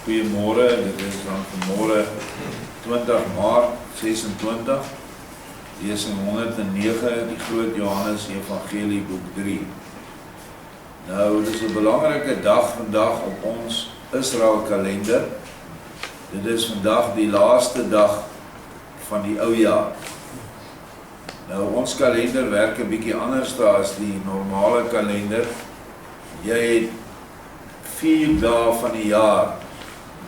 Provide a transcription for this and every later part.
Goeiemôre, dit is dan vanmôre 20 Maart 26, lesing 109, die Groot Johannes Evangelie boek 3. Nou, dit is 'n belangrike dag vandag op ons Israel kalender. Dit is vandag die laaste dag van die ou jaar. Nou, ons kalender werk 'n bietjie anders as die normale kalender. Jy het 4 dae van die jaar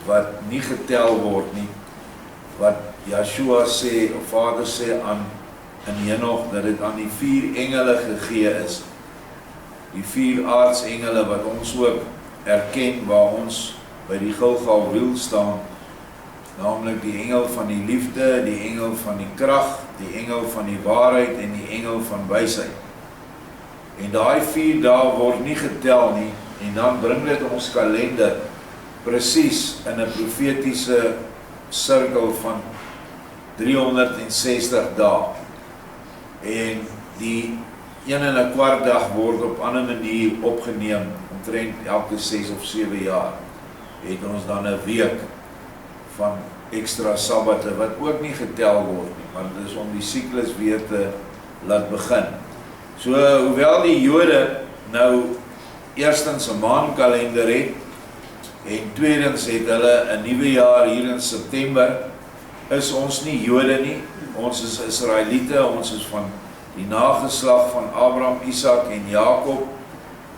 wat nie getel word nie, wat Yeshua sê, of Vader sê aan in Henoch, dat dit aan die 4 engele gegee is. Die 4 aardsengele wat ons ook erken, waar ons by die Gilgal wiel staan, naamlik die engel van die liefde, die engel van die krag, die engel van die waarheid en die engel van wysheid. En daai 4 dae word nie getel nie, en dan bring dit ons kalender presies in 'n profetiese sirkel van 360 dae. En die 1 en 'n kwart dag word op 'n ander manier opgeneem, omtrent elke 6 of 7 jaar. Het ons dan 'n week van ekstra sabbate wat ook nie getel word nie, maar dit is om die siklus weer te laat begin. So, hoewel die Jode nou eerstens 'n maankalender het, en tweedens het hulle 'n nuwe jaar hier in September, is ons nie Jode nie, ons is Israeliete, ons is van die nageslag van Abraham, Isak en Jakob,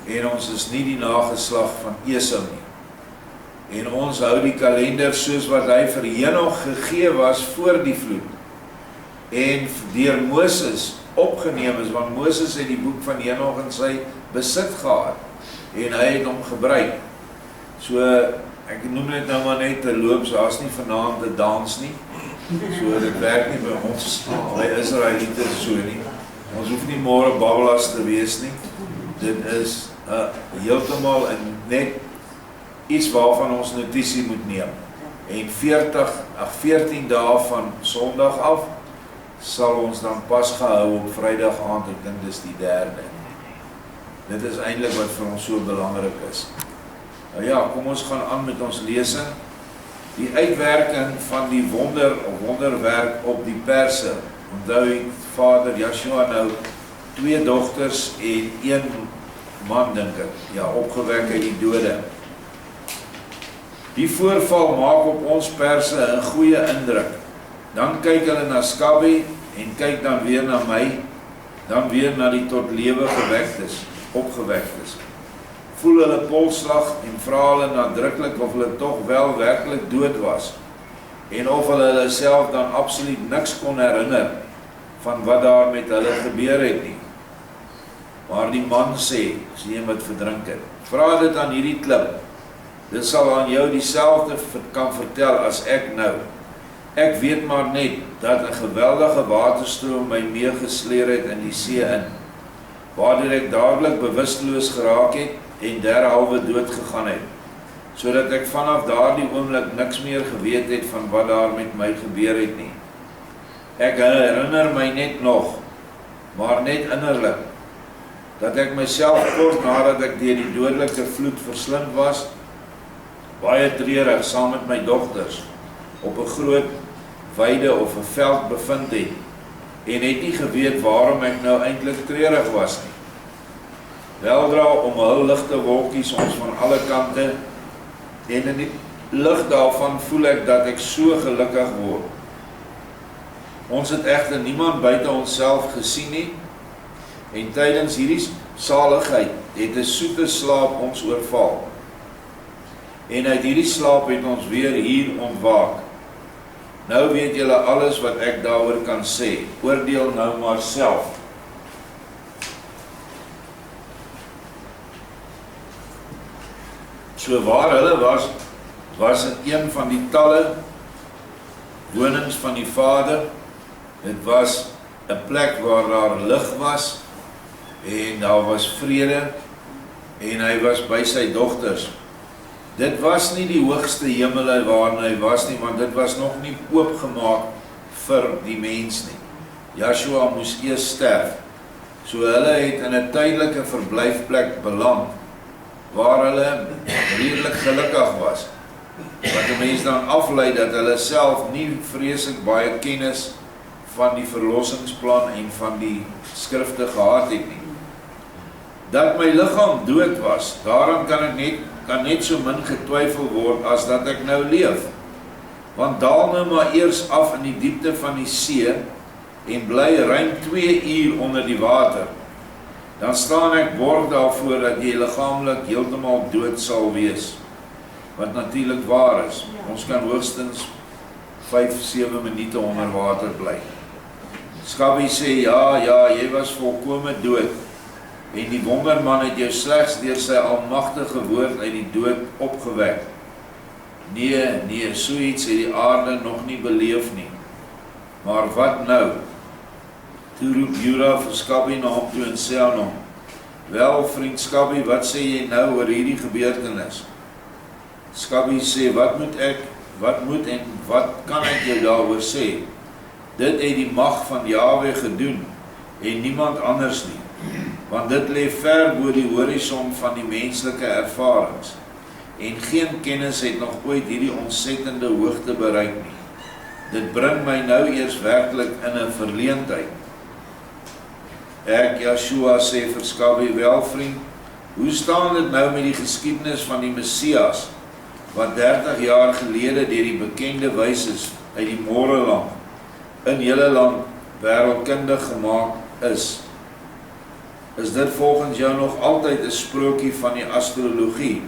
en ons is nie die nageslag van Esau nie. En ons hou die kalender soos wat hy vir Henoch gegee was voor die vloed, en deur Moses opgeneem is, want Moses het die boek van Henoch in sy besit gehad, en hy het hom gebruik. So, ek noem dit nou maar net te loop, so as nie vanaand te dans nie. So, dit werk nie by ons, by Israeliete so nie. Ons hoef nie môre babbelas te wees nie. Dit is heeltemal net iets waarvan ons notisie moet neem. En 14 dae van Sondag af, sal ons dan pas gehou op Vrydag aand, ek dink dis die 3de. Dit is eintlik wat vir ons so belangrik is. Nou ja, kom ons gaan aan met ons lesing. Die uitwerking van die wonderwerk op die perse. Onthou het Vader Yeshua nou 2 dogters en 1 man, dink ek, ja, opgewek uit die dode. Die voorval maak op ons perse 'n goeie indruk. Dan kyk hulle na Skabby en kyk dan weer na my, dan weer na die tot lewe opgewektes. Voel hulle polsslag en vra hulle nadruklik of hulle tog wel werklik dood was, en of hulle self dan absoluut niks kon herinner van wat daar met hulle gebeur het nie. Maar die man sê, as jy wat verdrink het, vra dit aan hierdie klip, dit sal aan jou dieselfde kan vertel as ek nou. Ek weet maar net dat 'n geweldige waterstroom my meegesleer het in die see in, waardeur ek dadelik bewusteloos geraak het en derhalwe dood gegaan het, sodat ek vanaf daardie oomblik niks meer geweet het van wat daar met my gebeur het nie. Ek herinner my net nog, maar net innerlik, dat ek myself kort nadat ek deur die dodelike vloed verslind was, baie treurig saam met my dogters, op 'n groot weide of 'n veld bevind het, en het nie geweet waarom ek nou eintlik treurig was nie. Weldra omhul ligte wolkies ons van alle kante, en in die lig daarvan voel ek dat ek so gelukkig word. Ons het egter niemand buite onsself gesien nie, en tydens hierdie saligheid het 'n soete slaap ons oorval. En uit hierdie slaap het ons weer hier ontwaak. Nou weet julle alles wat ek daaroor kan sê. Oordeel nou maar self. So waar hulle was in een van die talle wonings van die Vader. Dit was 'n plek waar daar lig was, en daar was vrede, en hy was by sy dogters. Dit was nie die hoogste hemele waarin hy was nie, want dit was nog nie oopgemaak vir die mens nie. Yeshua moes eers sterf. So hulle het in 'n tydelike verblyfplek beland, waar hulle redelik gelukkig was. wat die mens dan aflei dat hulle self nie vreeslik baie kennis van die verlossingsplan en van die skrifte gehad het nie. Dat my liggaam dood was, daaraan kan net so min getwyfel word as dat ek nou leef. Want daal nou maar eers af in die diepte van die see en bly ruim 2 uur onder die water. Dan staan ek borg daarvoor dat jy liggaamlik heeltemal dood sal wees. Wat natuurlik waar is. Ons kan hoogstens 5-7 minute onder water bly. Scabby sê, ja, jy was volkome dood. En die wonderman het jou slegs deur sy almagtige woord uit die dood opgewek. Nee, so iets het die aarde nog nie beleef nie. Maar wat nou? Toe roep Jura vir Scabby na hom toe en sê aan hom, wel vriend Scabby, wat sê jy nou oor hierdie gebeurtenis? Scabby sê, wat moet en wat kan ek jou daaroor sê? Dit het die mag van Jahwe gedoen en niemand anders nie. Want dit lê ver bo die horison van die menslike ervarings. En geen kennis het nog ooit hierdie ontsettende hoogte bereik nie. Dit bring my nou eers werklik in 'n verleentheid. Ek, Joshua, sê vir Scabby, wel vriend, hoe staan dit nou met die geskiedenis van die Messias, wat 30 jaar gelede deur die bekende wyses uit die Moreland in julle land wêreldkundig gemaak is? Is dit volgens jou nog altyd 'n sprokie van die astrologie?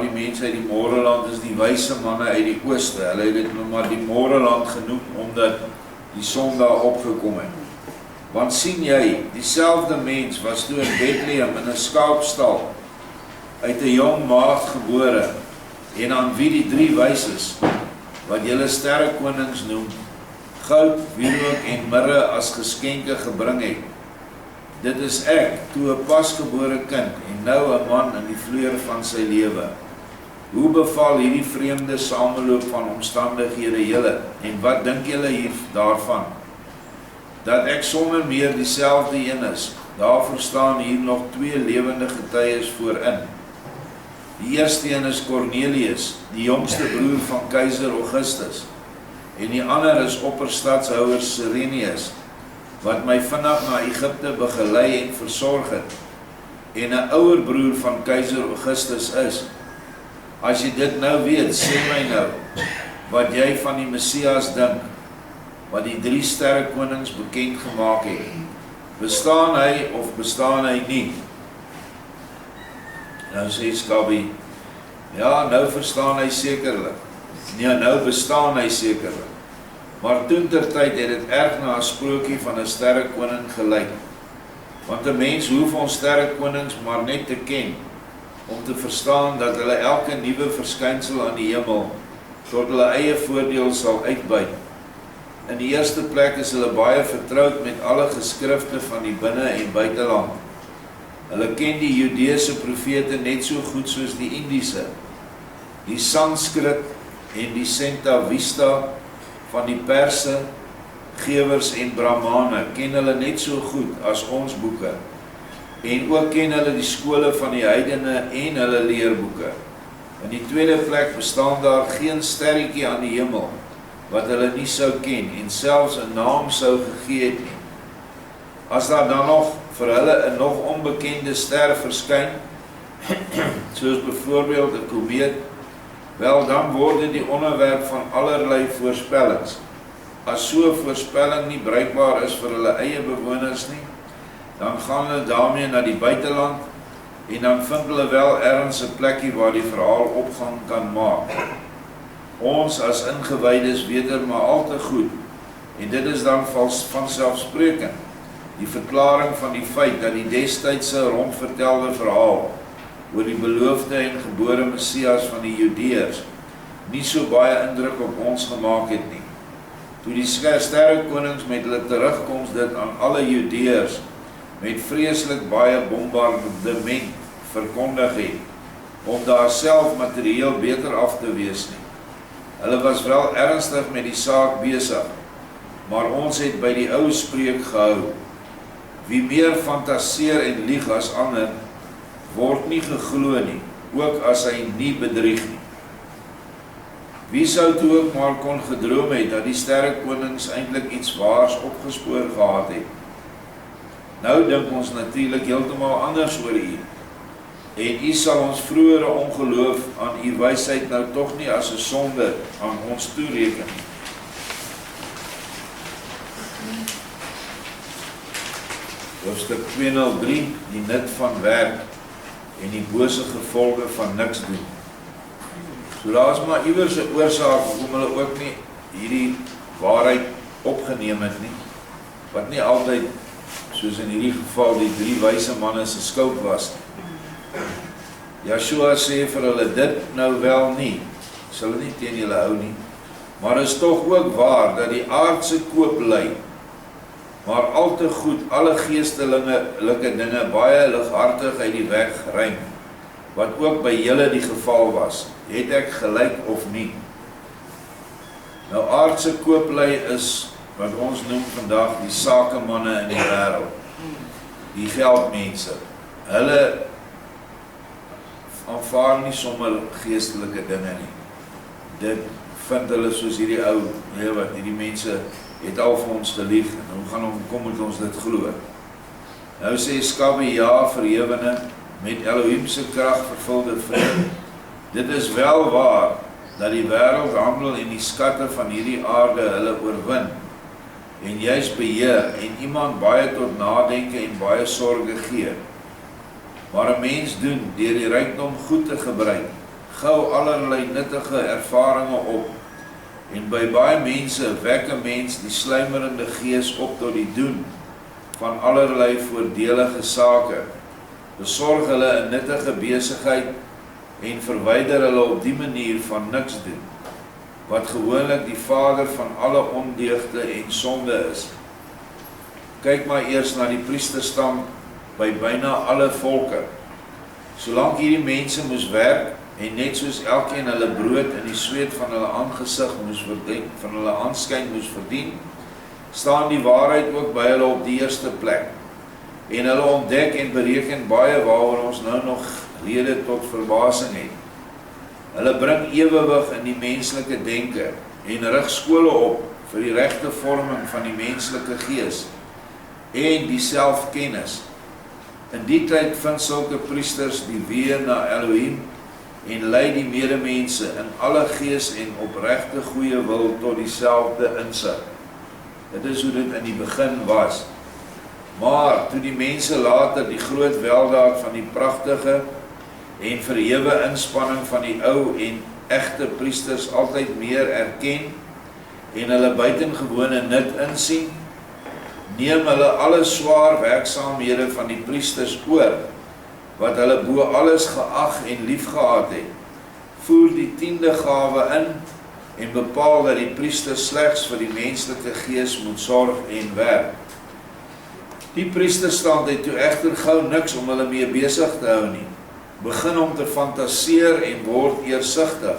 Die mense uit die Moreland is die wyse manne uit die ooste. Hulle het dit maar die Moreland genoem, omdat die son daar opgekom het. Want sien jy, dieselfde mens was toe in Bethlehem in 'n skaapstal uit 'n jong maagd gebore, en aan wie die 3 wyses, wat julle sterrekonings noem, goud, wierook en mirre as geskenke gebring het. Dit is ek, toe 'n pasgebore kind, en nou 'n man in die vleur van sy lewe. Hoe beval hierdie vreemde sameloop van omstandighede julle, en wat dink julle hier daarvan? Dat ek sonder meer dieselfde een is, daarvoor staan hier nog 2 lewende getuies voorin. Die eerste een is Cornelius, die jongste broer van keiser Augustus, en die ander is opperstadshouer Cyrenius, wat my vinnig na Egipte begelei en versorg het, en 'n ouer broer van keiser Augustus is. As jy dit nou weet, sê my nou, wat jy van die Messias dink, wat die 3 sterrekonings bekend gemaak het. Bestaan hy of bestaan hy nie? Nou sê Scabby, ja, nou verstaan hy sekerlik. Nee, nou bestaan hy sekerlik. Maar toentertyd het dit erg na 'n sprokie van 'n sterrekoning gelyk. Want 'n mens hoef ons sterrekonings maar net te ken, om te verstaan dat hulle elke nuwe verskynsel aan die hemel tot hulle eie voordeel sal uitbuit. In die eerste plek is hulle baie vertroud met alle geskrifte van die binne- en buiteland. Hulle ken die Judeese profete net so goed soos die Indiese. Die Sanskrit en die Centavista van die Perse, gewers en Brahmane ken hulle net so goed as ons boeke. En ook ken hulle die skole van die heidene en hulle leerboeke. In die tweede plek bestaan daar geen sterretjie aan die hemel wat hulle nie sou ken en selfs 'n naam sou gegee het nie. As daar dan nog vir hulle 'n nog onbekende ster verskyn, soos byvoorbeeld 'n komeet, wel dan word dit die onderwerp van allerlei voorspellings. As so 'n voorspelling nie bruikbaar is vir hulle eie bewoners nie, dan gaan hulle daarmee na die buiteland en dan vind hulle wel ergens 'n plekkie waar die verhaal opgang kan maak. Ons as ingewydes weet er maar al te goed, en dit is dan vanselfsprekend, die verklaring van die feit dat die destydse rondvertelde verhaal oor die beloofde en gebore Messias van die Judeërs nie so baie indruk op ons gemaak het nie. Toe die sterrekonings met hulle terugkoms dit aan alle Judeërs met vreeslik baie bombardement verkondig het, om daar self materieel beter af te wees nie. Hulle was wel ernstig met die saak besig, maar ons het by die ou spreek gehou. Wie meer fantaseer en lieg as ander, word nie geglo nie. ook as hy nie bedrieg nie. Wie sou toe ook maar kon gedroom het, dat die sterrekonings eintlik iets waars opgespoor gehad het? Nou dink ons natuurlik heeltemal anders oor u, en u sal ons vroegere ongeloof aan u wysheid nou tog nie as 'n sonde aan ons toereken nie. Hoofstuk 203, die nut van werk en die bose gevolge van niks doen. So daar is maar iewers 'n oorsaak hoekom hulle ook nie hierdie waarheid opgeneem het nie, wat nie altyd, soos in hierdie geval, die 3 wyse manne se skuld was. Joshua sê vir hulle, dit nou wel nie, sal nie teen julle hou nie, maar is tog ook waar, dat die aardse kooplui, maar al te goed alle geestelike dinge baie lighartig uit die weg ruim, wat ook by julle die geval was, het ek gelyk of nie. Nou aardse kooplui is, wat ons noem vandag, die sakemanne in die wêreld, die geldmense. Hulle aanvaar nie sommer geestelike dinge nie. Dit vind hulle soos hierdie ou, wat hierdie mense het al vir ons gelieg, en kom moet ons dit glo. Nou sê Skabbe, ja, verhewene, met Elohim se krag vervulde vrede. Dit is wel waar, dat die wêreldhandel en die skatte van hierdie aarde hulle oorwin, en juis beheer, en iemand baie tot nadenke en baie sorge gee. Maar 'n mens doen, deur die rykdom goed te gebruik, gou allerlei nuttige ervarings op, en by baie mense wek 'n mens die sluimerende gees op tot die doen van allerlei voordelige sake, besorg hulle 'n nuttige besigheid en verwyder hulle op die manier van niks doen, wat gewoonlik die vader van alle ondeugde en sonde is. Kyk maar eers na die priesterstam by byna alle volke. Solank hierdie mense moes werk, en net soos elkeen hulle brood in die sweet van hulle aangesig moes verdien, van hulle aanskyn moes verdien, staan die waarheid ook by hulle op die eerste plek. En hulle ontdek en bereken baie waaroor ons nou nog rede tot verbasing het. Hulle bring ewewig in die menslike denke en rig skole op vir die regte vorming van die menslike gees en die selfkennis. In die tyd vind sulke priesters die weer na Elohim en lei die medemense in alle gees en opregte goeie wil tot dieselfde insig. Dit is hoe dit in die begin was. Maar toe die mense later die groot weldaad van die pragtige en verhewe inspanning van die ou en egte priesters altyd meer erken en hulle buitengewone nut insien, neem hulle alle swaar werksaamhede van die priesters oor, wat hulle bo alles geag en liefgehad het, voer die 10de gawe in en bepaal dat die priester slegs vir die menslike gees moet sorg en werk. Die priesterstand het toe egter gou niks om hulle mee besig te hou nie, begin om te fantaseer en word eersigtig,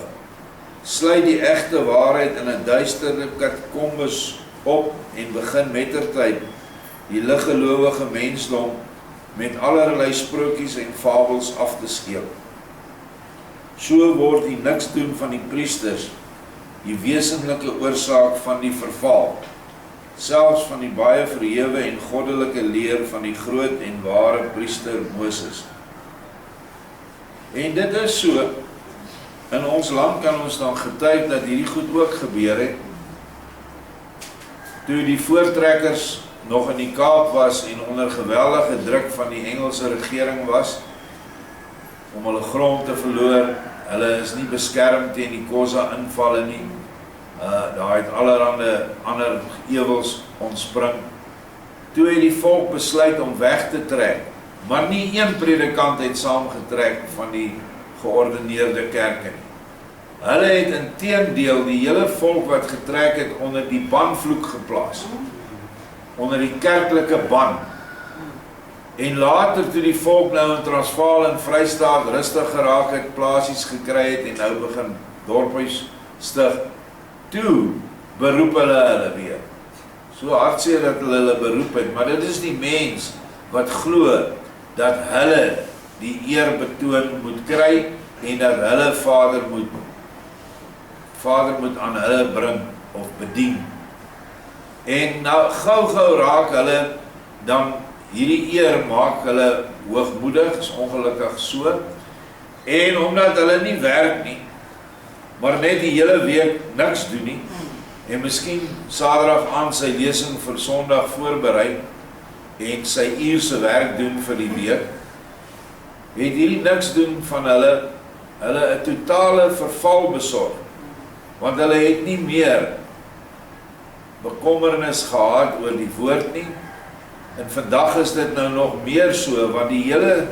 sluit die egte waarheid in 'n duistere katakombes op en begin mettertyd die liggelowige mensdom met allerlei sprokies en fabels af te skeel. So word die niks doen van die priesters die wesenlike oorsaak van die verval, selfs van die baie verhewe en goddelike leer van die groot en ware priester Moses. En dit is so, in ons land kan ons dan getuig dat hierdie goed ook gebeur het, toe die voortrekkers nog in die Kaap was en onder geweldige druk van die Engelse regering was, om hulle grond te verloor, hulle is nie beskerm teen die Khoza invalle nie, daar het allerhande ander ewels ontspring. Toe het die volk besluit om weg te trek, maar nie een predikant het saamgetrek van die geordineerde kerke nie. Hulle het inteendeel die hele volk wat getrek het onder die banvloek geplaas, onder die kerklike ban. En later toe die volk nou in Transvaal en Vrystaat rustig geraak het, plasies gekry het en nou begin dorpies stig, toe beroep hulle weer. So hartseer dat hulle beroep het, maar dit is die mens wat glo dat hulle die eer betoon moet kry en dat hulle Vader moet aan hulle bring of bedien. En nou gou raak hulle dan hierdie eer maak hulle hoogmoedig, is ongelukkig so, en omdat hulle nie werk nie, maar net die hele week niks doen nie, en miskien Saterdag aan sy lesing vir Sondag voorberei, en sy uurse werk doen vir die week, het hierdie niks doen van hulle 'n totale verval besorg, want hulle het nie meer bekommernis gehad oor die woord nie, en vandag is dit nou nog meer so, want die hele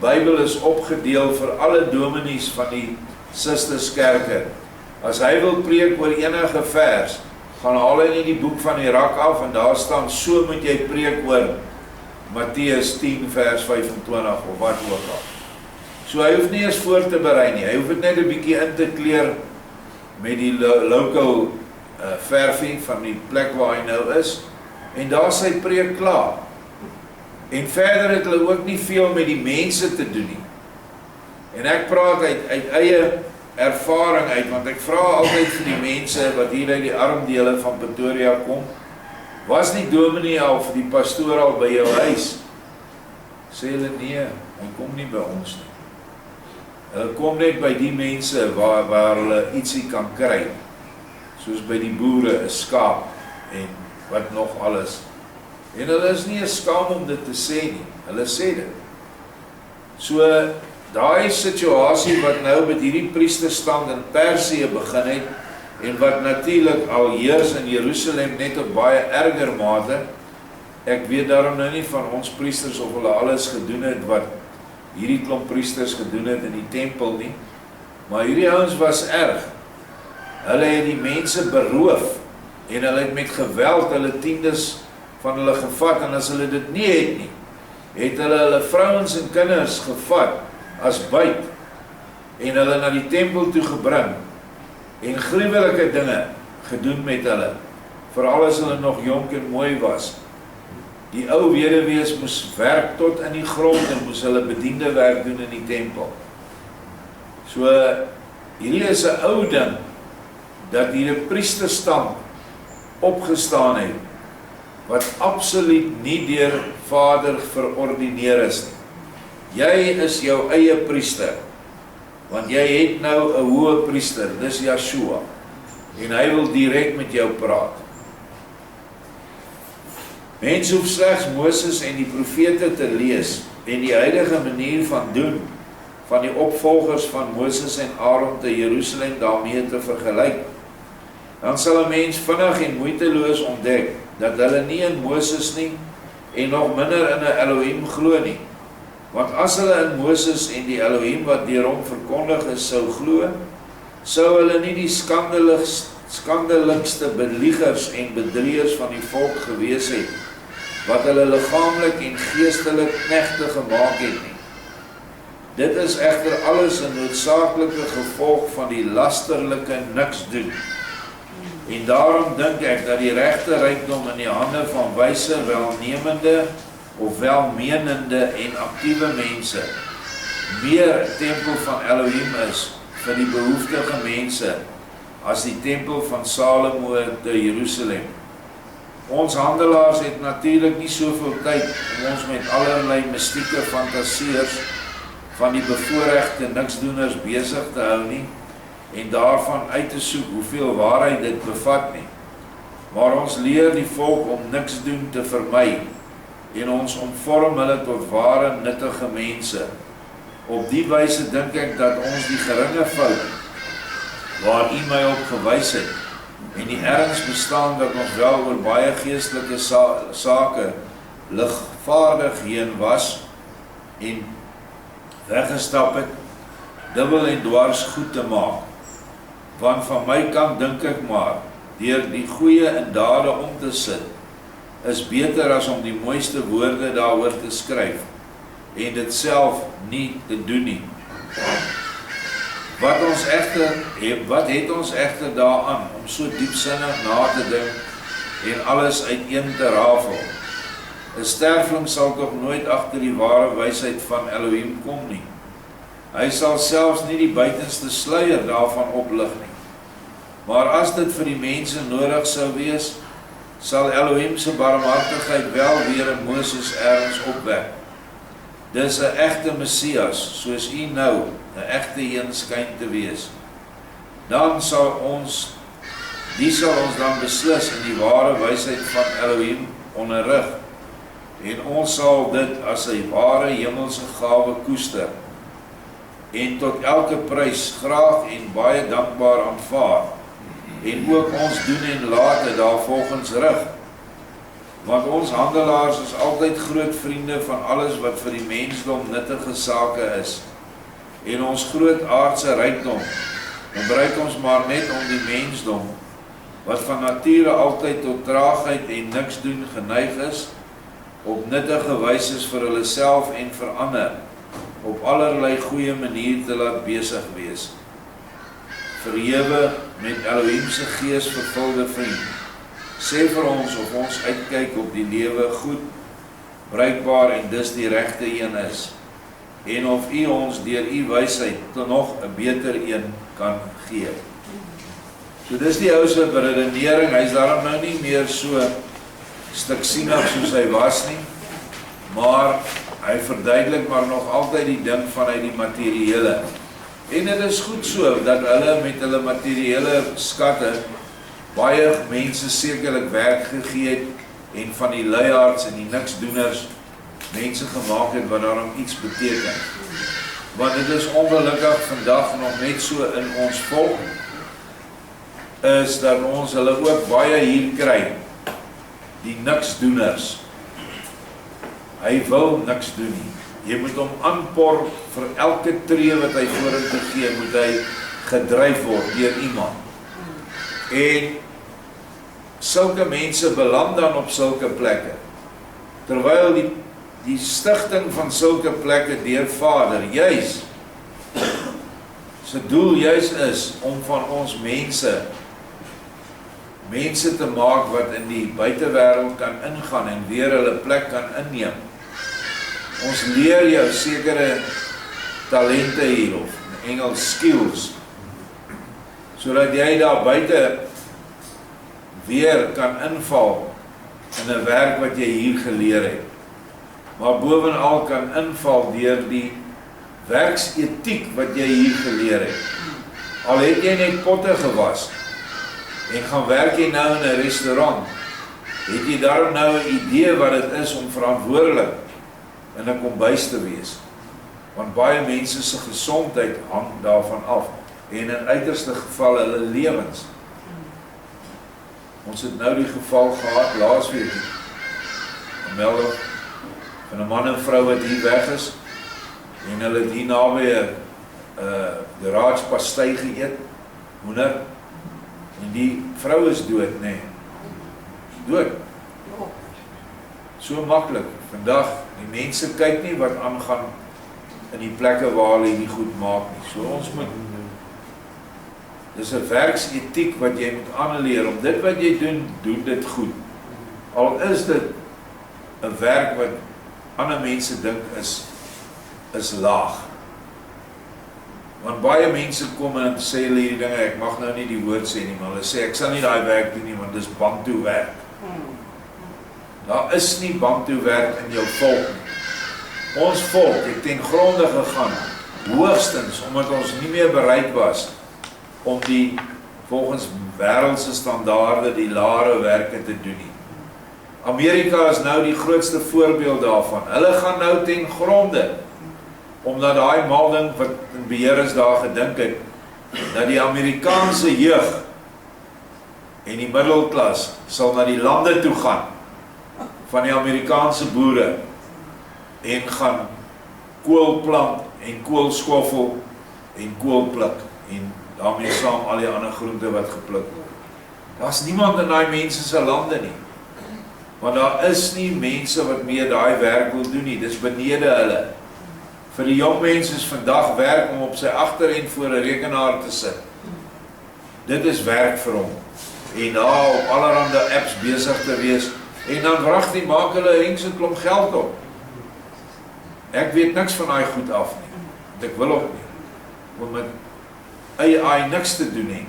Bybel is opgedeel vir alle dominees van die Sisterskerke. As hy wil preek oor enige vers, gaan haal hy nie die boek van die rak af, en daar staan, so moet jy preek oor Matteus 10 vers 25, of wat ook al. So hy hoef nie eens voor te berei nie, hy hoef het net 'n bietjie in te kleur met die local verfie van die plek waar hy nou is, en daar sy preek klaar. En verder het hulle ook nie veel met die mense te doen nie. En ek praat uit eie ervaring uit, want ek vra altyd vir die mense wat hier uit die armdele van Pretoria kom, was die dominee al of die pastoor al by jou huis? Sê hulle nee, hy kom nie by ons nie. Hulle kom net by die mense waar hulle ietsie kan kry, soos by die boere, 'n skaap en wat nog alles. En hulle is nie skaam om dit te sê nie, hulle sê dit. So, daai situasie wat nou met hierdie priesterstand in Persië begin het, en wat natuurlik al heers in Jerusalem net op baie erger mate, ek weet daarom nou nie van ons priesters of hulle alles gedoen het wat hierdie klomp priesters gedoen het in die tempel nie, maar hierdie ouens was erg. Hulle het die mense beroof, en hulle het met geweld hulle tiendes van hulle gevat, en as hulle dit nie het nie, het hulle vrouens en kinders gevat as byt, en hulle na die tempel toe gebring, en gruwelike dinge gedoen met hulle, veral as hulle nog jonk en mooi was. Die ou weduwees moes werk tot in die grond, en moes hulle bediende werk doen in die tempel. So, hierdie is 'n ou ding, dat hier 'n priesterstand opgestaan het, wat absoluut nie deur Vader verordineer is nie. Jy is jou eie priester, want jy het nou 'n hoë priester, dis Yeshua, en hy wil direk met jou praat. Mens hoef slegs Moses en die profete te lees, en die huidige manier van doen, van die opvolgers van Moses en Aaron te Jerusalem daarmee te vergelyk. Dan sal 'n mens vinnig en moeiteloos ontdek, dat hulle nie in Moses nie, en nog minder in 'n Elohim glo nie. Want as hulle in Moses en die Elohim wat deur hom verkondig is sou glo, sou hulle nie die skandelikste beliegers en bedrieërs van die volk gewees het, wat hulle liggaamlik en geestelik knegte gemaak het nie. Dit is egter alles 'n noodsaaklike gevolg van die lasterlike niks doen. En daarom dink ek dat die regte rykdom in die hande van wyse, welnemende of welmenende en aktiewe mense meer tempel van Elohim is vir die behoeftige mense as die tempel van Salomo te Jerusalem. Ons handelaars het natuurlik nie soveel tyd om ons met allerlei mystieke fantasiers van die bevoorregte niksdoeners besig te hou nie, en daarvan uit te soek hoeveel waarheid dit bevat nie. Maar ons leer die volk om niks doen te vermy, en ons omvorm hulle tot ware nuttige mense. Op die wyse dink ek dat ons die geringe fout, waar u my op gewys het, en die erns bestaan dat ons wel oor baie geestelike sake ligvaardig heen was, en weggestap het, dubbel en dwars goed te maak. Want van my kant dink ek maar, deur die goeie in dade om te sit, is beter as om die mooiste woorde daaroor te skryf, en dit self nie te doen nie. Wat het ons egter daaraan, om so diepsinnig na te dink, en alles uiteen te rafel? 'n sterveling sal toch nooit agter die ware wysheid van Elohim kom nie. Hy sal selfs nie die buitenste sluier daarvan oplig nie. Maar as dit vir die mense nodig sou wees, sal Elohim se barmhartigheid wel weer in Moses ergens opwek. Dis 'n egte Messias, soos u nou 'n egte een skyn te wees. Dan sal ons dan beslis in die ware wysheid van Elohim onderrig, en ons sal dit as 'n ware hemelse gawe koester, en tot elke prys graag en baie dankbaar aanvaar, en ook ons doen en late daarvolgens rig, want ons handelaars is altyd groot vriende van alles wat vir die mensdom nuttige sake is, en ons groot aardse rykdom gebruik ons maar net om die mensdom, wat van nature altyd tot traagheid en niks doen geneig is, op nuttige wyses vir hulle self en vir ander, op allerlei goeie manier te laat besig wees. Verhewe met Elohim se gees vervulde vriend, sê vir ons of ons uitkyk op die lewe goed, bruikbaar en dus die regte een is, en of u ons deur u wysheid tot nog 'n beter een kan gee. So dis die ou se beredenering, hy's daarom nou nie meer so stiksienig soos hy was nie, maar hy verduidelik maar nog altyd die ding vanuit die materiële. En dit is goed so, dat hulle met hulle materiële skatte baie mense sekerlik werk gegee het, en van die luiaards en die niksdoeners mense gemaak het wat daarom iets beteken. Want dit is ongelukkig vandag nog net so in ons volk, is dat ons hulle ook baie hier kry, die niksdoeners. Hy wil niks doen nie. Jy moet hom aanpor vir elke tree wat hy vorentoe gee, moet hy gedryf word deur iemand. En sulke mense beland dan op sulke plekke, terwyl die stigting van sulke plekke deur Vader, juis, sy doel juis is om van ons mense te maak wat in die buitewêreld kan ingaan en weer hulle plek kan inneem. Ons leer jou sekere talente hier, of in Engels skills, sodat jy daar buite weer kan inval in 'n werk wat jy hier geleer het. Maar bovenal kan inval deur die werksetiek wat jy hier geleer het. Al het jy net potte gewas en gaan werk jy nou in 'n restaurant, het jy daarom nou 'n idee wat dit is om verantwoordelik in 'n kombuis te wees. Want baie mense se gesondheid hang daarvan af, en in uiterste geval hulle lewens. Ons het nou die geval gehad laasweek, 'n melding van 'n man en vrou wat hier weg is, en hulle het hier naby 'n garage pastei geëet, hoender, en die vrou is dood, nee. Dood. So maklik. Vandag, die mense kyk nie wat aangaan in die plekke waar hulle die goed maak nie. So ons moet, dis 'n werksetiek wat jy moet aanleer, om dit wat jy doen, doen dit goed. Al is dit 'n werk wat ander mense dink is laag. Want baie mense kom en sê hulle hierdie dinge, ek mag nou nie die woord sê nie, maar hulle sê, ek sal nie daai werk doen nie, want dis bantu werk. Daar is nie bantu werk in jou volk nie. Ons volk het ten gronde gegaan, hoogstens, omdat ons nie meer bereid was om die, volgens wêreldse standaarde, die lare werke te doen nie. Amerika is nou die grootste voorbeeld daarvan. Hulle gaan nou ten gronde, omdat daai malding wat in beheer is daar gedink het, dat die Amerikaanse jeug en die middelklas sal na die lande toe gaan van die Amerikaanse boere en gaan kool plant en kool skoffel en kool pluk en daarmee saam al die ander groente wat gepluk word. Daar's niemand in daai mense se lande nie. Want daar is nie mense wat meer daai werk wil doen nie, dis benede hulle. Vir die jong mense is vandag werk om op sy agterend voor 'n rekenaar te sit. Dit is werk vir hom. En daar op allerhande apps besig te wees, en dan wragtig maak hulle 'n hengse klomp geld op. Ek weet niks van daai goed af nie, want ek wil ook nie. om met AI niks te doen nie.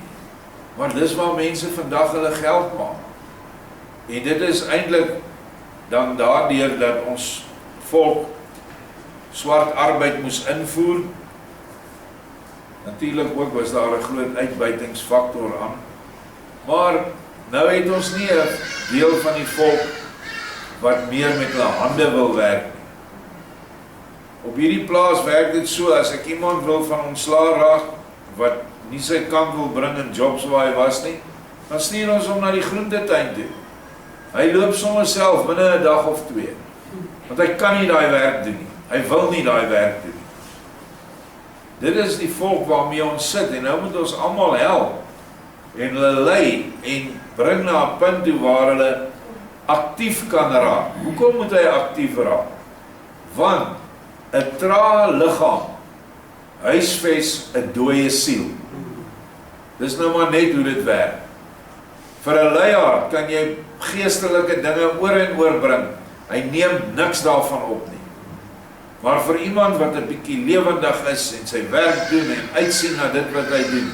Maar dis waar mense vandag hulle geld maak. En dit is eintlik dan daardeur dat ons volk swart arbeid moes invoer. Natuurlik ook was daar 'n groot uitbuitingsfaktor aan. Maar nou het ons nie 'n deel van die volk wat meer met hulle hande wil werk nie. Op hierdie plaas werk dit so, as ek iemand wil van ontslae raak, wat nie sy kant wil bring in jobs waar hy was nie, dan stuur ons hom na die groentetuin toe. Hy loop sommer self binne 'n dag of 2, want hy kan nie daai werk doen nie. Hy wil nie daai werk doen nie. Dit is die volk waarmee ons sit, en nou moet ons almal help, en hulle lei, en bring na 'n punt toe waar hulle aktief kan raak. Hoekom moet hy aktief raak? Want 'n trae liggaam huisves 'n dooie siel. Dis nou maar net hoe dit werk. Vir 'n leier kan jy geestelike dinge oor en oor bring. Hy neem niks daarvan op nie. Maar vir iemand wat 'n bietjie lewendig is en sy werk doen en uitsien na dit wat hy doen,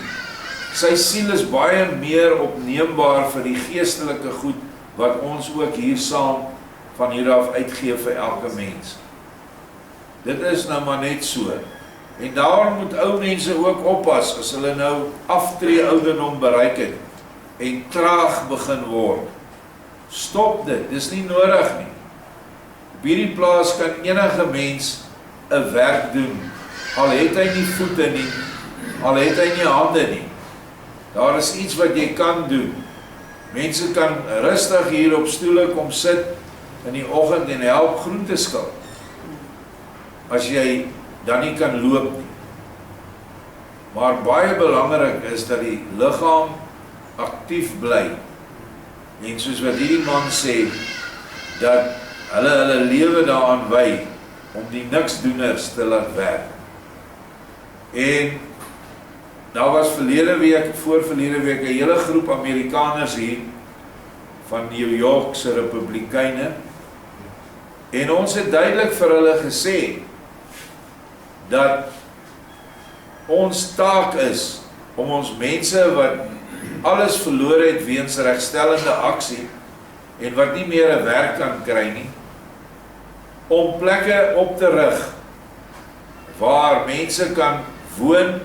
sy siel is baie meer opneembaar vir die geestelike goed wat ons ook hier saam van hier af uitgee vir elke mens. Dit is nou maar net so. En daarom moet ou mense ook oppas as hulle nou aftree ouderdom bereik het en traag begin word. Stop dit, dis nie nodig nie. Op hierdie plaas kan enige mens 'n werk doen, al het hy nie voete nie, al het hy nie hande nie. Daar is iets wat jy kan doen. Mense kan rustig hier op stoele kom sit in die oggend en help groente skil, as jy dan nie kan loop nie. Maar baie belangrik is dat die liggaam aktief bly. En soos wat hierdie man sê, dat hulle lewe daaraan wy om die niksdoeners te laat werk. En daar was voorverlede week 'n hele groep Amerikaners hier van New York se Republikeine, en ons het duidelik vir hulle gesê dat ons taak is om ons mense wat alles verloor het weens regstellende aksie en wat nie meer 'n werk kan kry nie, om plekke op te rig waar mense kan woon,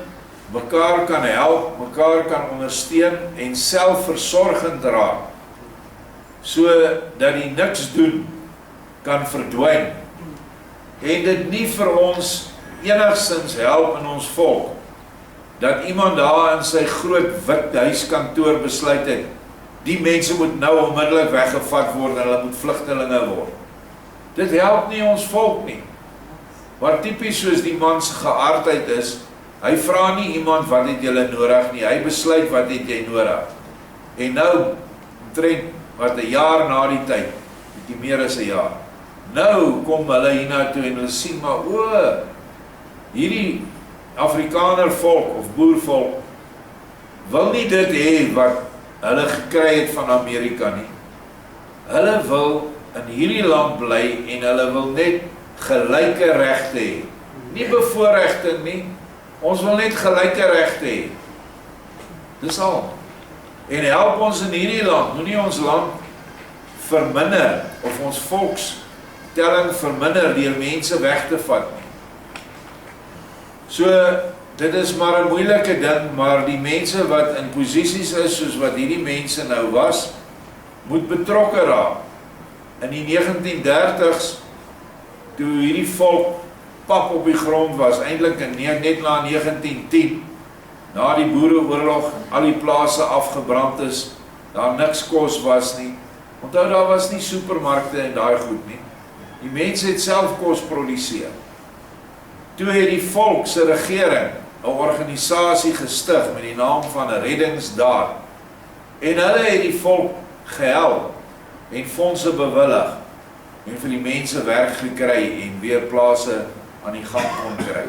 mekaar kan help, mekaar kan ondersteun en selfversorgend raak, so dat die niks doen kan verdwyn en dit nie vir ons enigstens help in ons volk dat iemand daar in sy groot wit huiskantoor besluit het, die mense moet nou onmiddellik weggevat word en hulle moet vlugtelinge word. Dit help nie ons volk nie. Maar tipies soos die man se geaardheid is, hy vra nie iemand wat het julle nodig nie, hy besluit wat het jy nodig. En nou, omtrent wat 'n jaar na die tyd, bietjie meer as 'n jaar, nou kom hulle hiernatoe en hulle sien maar, hierdie Afrikaner volk of boervolk wil nie dit hê wat hulle gekry het van Amerika nie. Hulle wil in hierdie land bly en hulle wil net gelyke regte hê. Nie bevoorregting nie, ons wil net gelyke regte hê. Dis al. En help ons in hierdie land, moenie ons land verminder of ons volkstelling verminder deur mense weg te vat nie. So, dit is maar 'n moeilike ding, maar die mense wat in posisies is, soos wat hierdie mense nou was, moet betrokke raak. In die 1930s, toe hierdie volk pap op die grond was, eintlik net na 1910, na die boereoorlog, al die plase afgebrand is, daar niks kos was nie. Onthou, daar was nie supermarkte en daai goed nie. Die mense het self kos produseer. Toe het die volk se regering 'n organisasie gestig met die naam van 'n reddingsdaad. En hulle het die volk gehelp en fondse bewillig en vir die mense werk gekry en weer plase aan die gang kon kry.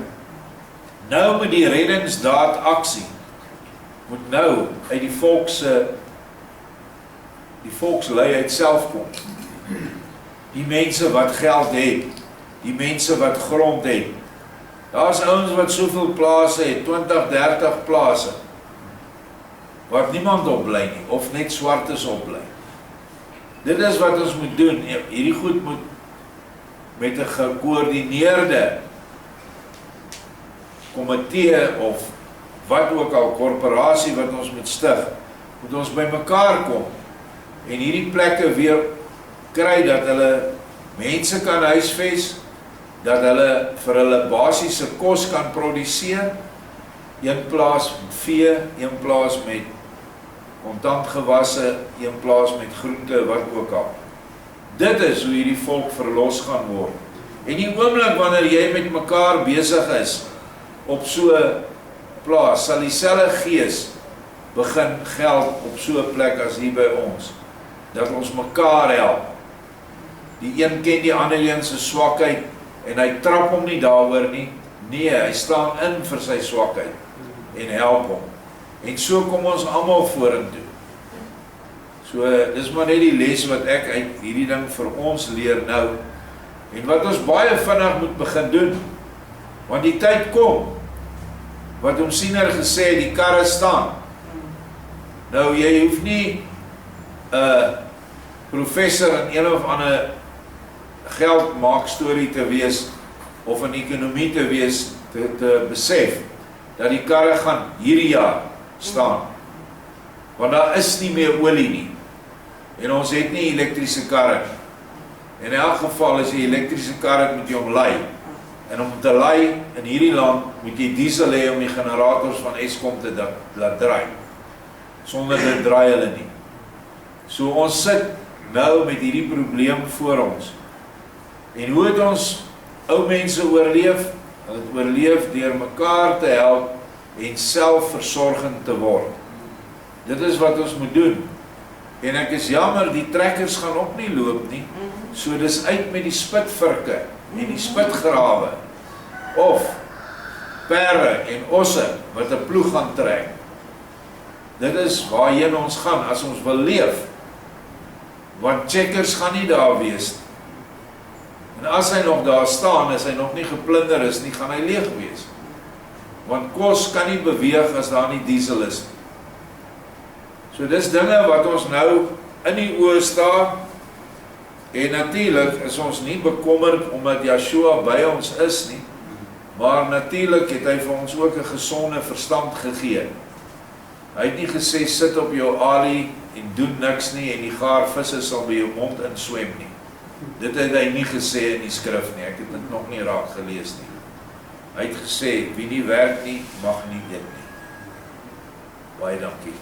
Nou met die reddingsdaad aksie moet nou uit die volkslei self kom. Die mense wat geld het, die mense wat grond het, Daar's ouens wat soveel plase het, 20, 30 plase, wat niemand opbly nie, of net swartes opbly. Dit is wat ons moet doen. Hierdie goed moet met 'n gekoördineerde komitee of wat ook al, korporasie wat ons moet stig, moet ons by mekaar kom en hierdie plekke weer kry dat hulle mense kan huisves, dat hulle vir hulle basiese kos kan produseer, een plaas met vee, een plaas met kontantgewasse, een plaas met groente, wat ook al. Dit is hoe hierdie volk verlos gaan word. En die oomblik wanneer jy met mekaar besig is op so 'n plaas, sal dieselfde gees begin geld op so 'n plek as hier by ons, dat ons mekaar help. Die een ken die ander een se swakheid en hy trap hom nie daaroor nie. Nee, hy staan in vir sy swakheid en help hom. En so kom ons almal vorentoe. So, dis maar net die les wat ek uit hierdie ding vir ons leer nou. En wat ons baie vinnig moet begin doen. Want die tyd kom, wat hom siener gesê het, die karre staan. Nou, jy hoef nie 'n professor in een of ander geldmaakstorie te wees, of in ekonomie te wees, te besef, dat die karre gaan hierdie jaar staan. Want daar is nie meer olie nie. En ons het nie elektriese karre nie. In elk geval, as jy elektriese karre het, moet jy hom lei. En om te lei in hierdie land, moet jy diesel hê om die generators van Eskom te laat draai. Sonder dit draai hulle nie. So ons sit nou met hierdie probleem voor ons. En hoe het ons ou mense oorleef? Hulle het oorleef deur mekaar te help en selfversorgend te word. Dit is wat ons moet doen. En ek is jammer, die trekkers gaan ook nie loop nie. So dis uit met die spitvirke en die spitgrawe, of perde en osse wat 'n ploeg gaan trek. Dit is waarheen ons gaan as ons wil leef. Want checkers gaan nie daar wees nie. En as hy nog daar staan, as hy nog nie geplunder is nie, gaan hy leeg wees. Want kos kan nie beweeg as daar nie diesel is nie. So dis dinge wat ons nou in die oë staar. En natuurlik is ons nie bekommerd omdat Yeshua by ons is nie. Maar natuurlik het hy vir ons ook 'n gesonde verstand gegee. Hy het nie gesê sit op jou alie en doen niks nie en die gaar visse sal by jou mond inswem nie. Dit het hy nie gesê in die skrif nie. Ek het dit nog nie raak gelees nie. Hy het gesê wie nie werk nie, mag nie eet nie. Baie dankie.